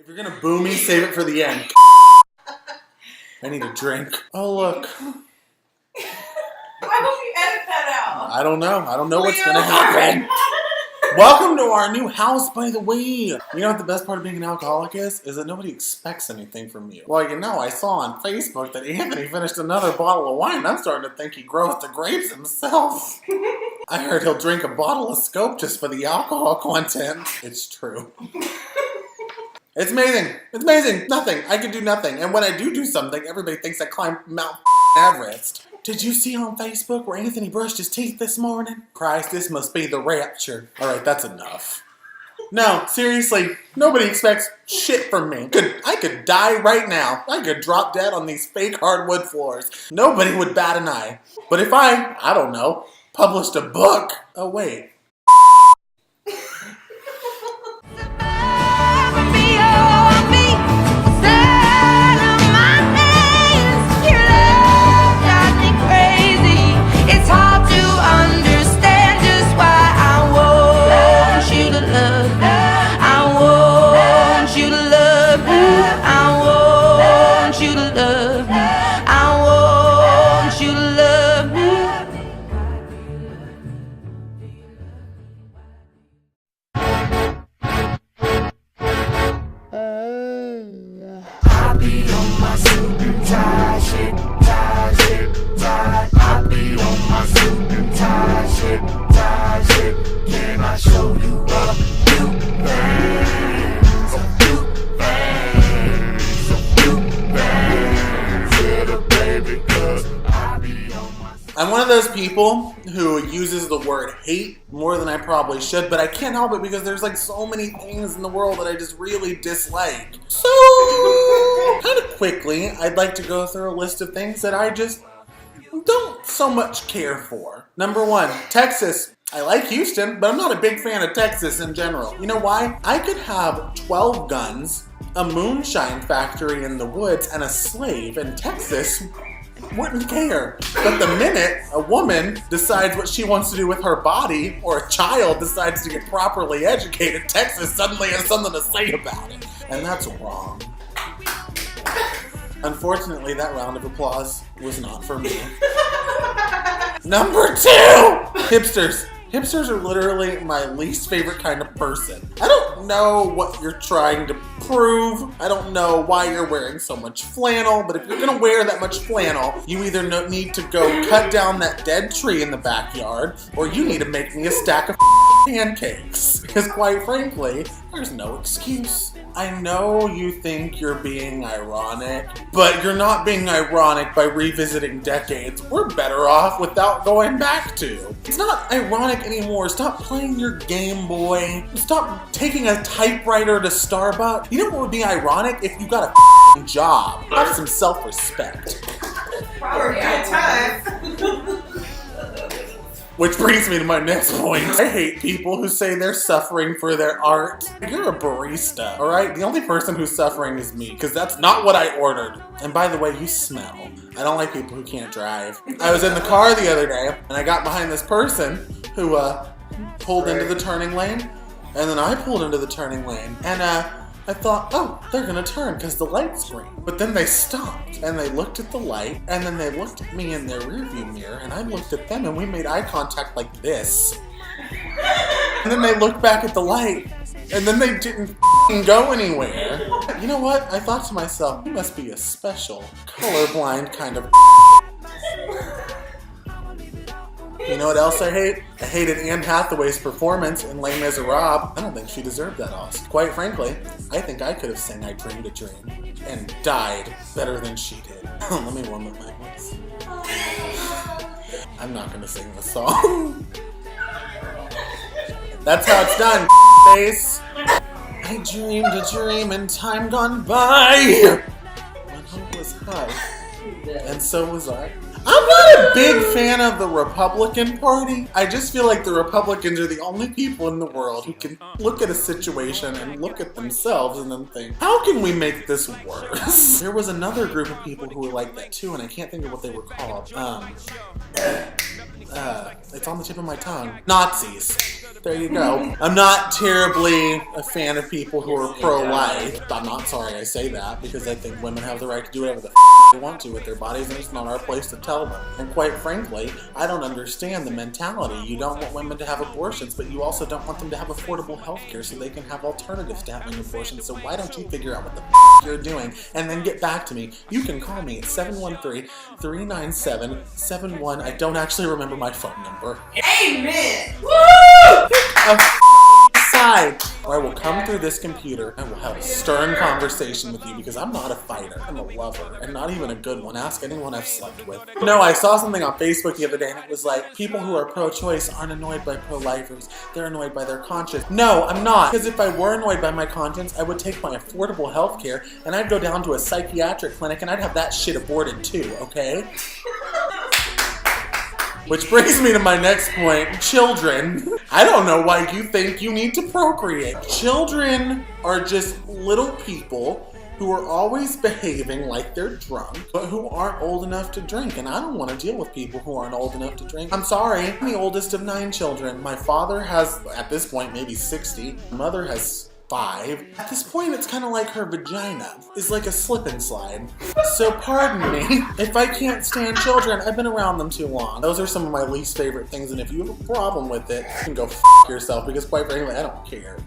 If you're gonna boo me, save it for the end. I need a drink. Oh, look. Why don't you edit that out? I don't know. I don't know what's gonna happen. Welcome to our new house, by the way. You know what the best part of being an alcoholic is? Is that nobody expects anything from you. Well, you know, I saw on Facebook that Anthony finished another bottle of wine. I'm starting to think he grows the grapes himself. I heard he'll drink a bottle of Scope just for the alcohol content. It's true. It's amazing. It's amazing. Nothing. I can do nothing. And when I do something, everybody thinks I climbed Mount Everest. Did you see on Facebook where Anthony brushed his teeth this morning? Christ, this must be the rapture. All right, that's enough. No, seriously, nobody expects shit from me. I could die right now. I could drop dead on these fake hardwood floors. Nobody would bat an eye. But if I don't know, published a book. Oh, wait. I'm one of those people who uses the word hate more than I probably should, but I can't help it because there's like so many things in the world that I just really dislike. So, kind of quickly, I'd like to go through a list of things that I just don't so much care for. Number one, Texas. I like Houston, but I'm not a big fan of Texas in general. You know why? I could have 12 guns, a moonshine factory in the woods, and a slave in Texas. Wouldn't care. But the minute a woman decides what she wants to do with her body, or a child decides to get properly educated, Texas suddenly has something to say about it. And that's wrong. Unfortunately, that round of applause was not for me. Number two! Hipsters. Hipsters are literally my least favorite kind of person. I don't know what you're trying to prove. I don't know why you're wearing so much flannel, but if you're gonna wear that much flannel, you either need to go cut down that dead tree in the backyard, or you need to make me a stack of pancakes. Because quite frankly, there's no excuse. I know you think you're being ironic, but you're not being ironic by revisiting decades we're better off without going back to. It's not ironic anymore. Stop playing your Game Boy. Stop taking a typewriter to Starbucks. You know what would be ironic? If you got a job. Have some self-respect. Probably good time. Which brings me to my next point. I hate people who say they're suffering for their art. You're a barista, all right? The only person who's suffering is me, because that's not what I ordered. And by the way, you smell. I don't like people who can't drive. I was in the car the other day, and I got behind this person who pulled into the turning lane, and then I pulled into the turning lane, and I thought, oh, they're gonna turn because the light's green. But then they stopped and they looked at the light and then they looked at me in their rearview mirror and I looked at them and we made eye contact like this. And then they looked back at the light and then they didn't go anywhere. You know what? I thought to myself, you must be a special, colorblind kind of. You know what else I hate? I hated Anne Hathaway's performance in Les Miserables. I don't think she deserved that Oscar. Quite frankly, I think I could have sang I Dreamed a Dream and died better than she did. Let me warm up my voice. I'm not gonna sing the song. That's how it's done, face. I dreamed a dream in time gone by. My hope was high, and so was I. I'm not a big fan of the Republican Party. I just feel like the Republicans are the only people in the world who can look at a situation and look at themselves and then think, how can we make this worse? There was another group of people who were like that too, and I can't think of what they were called. It's on the tip of my tongue. Nazis. There you go. I'm not terribly a fan of people who are pro-life. I'm not sorry I say that, because I think women have the right to do whatever the they want to with their bodies, and it's not our place to tell them. And quite frankly, I don't understand the mentality. You don't want women to have abortions, but you also don't want them to have affordable health care so they can have alternatives to having abortions. So why don't you figure out what the you're doing and then get back to me? You can call me at 713-397-71. I don't actually remember my phone number. Amen. Woo! Side, or I will come through this computer and will have a stern conversation with you, because I'm not a fighter. I'm a lover, and not even a good one. Ask anyone I've slept with. No, I saw something on Facebook the other day, and it was like, people who are pro-choice aren't annoyed by pro-lifers. They're annoyed by their conscience. No, I'm not. Because if I were annoyed by my conscience, I would take my affordable health care, and I'd go down to a psychiatric clinic, and I'd have that shit aborted too, okay? Which brings me to my next point, children. I don't know why you think you need to procreate. Children are just little people who are always behaving like they're drunk, but who aren't old enough to drink. And I don't want to deal with people who aren't old enough to drink. I'm sorry, I'm the oldest of 9 children. My father has, at this point, maybe 60. My mother has 5. At this point, it's kind of like her vagina is like a slip and slide. So pardon me if I can't stand children. I've been around them too long. Those are some of my least favorite things, and if you have a problem with it, you can go f*** yourself, because quite frankly, I don't care.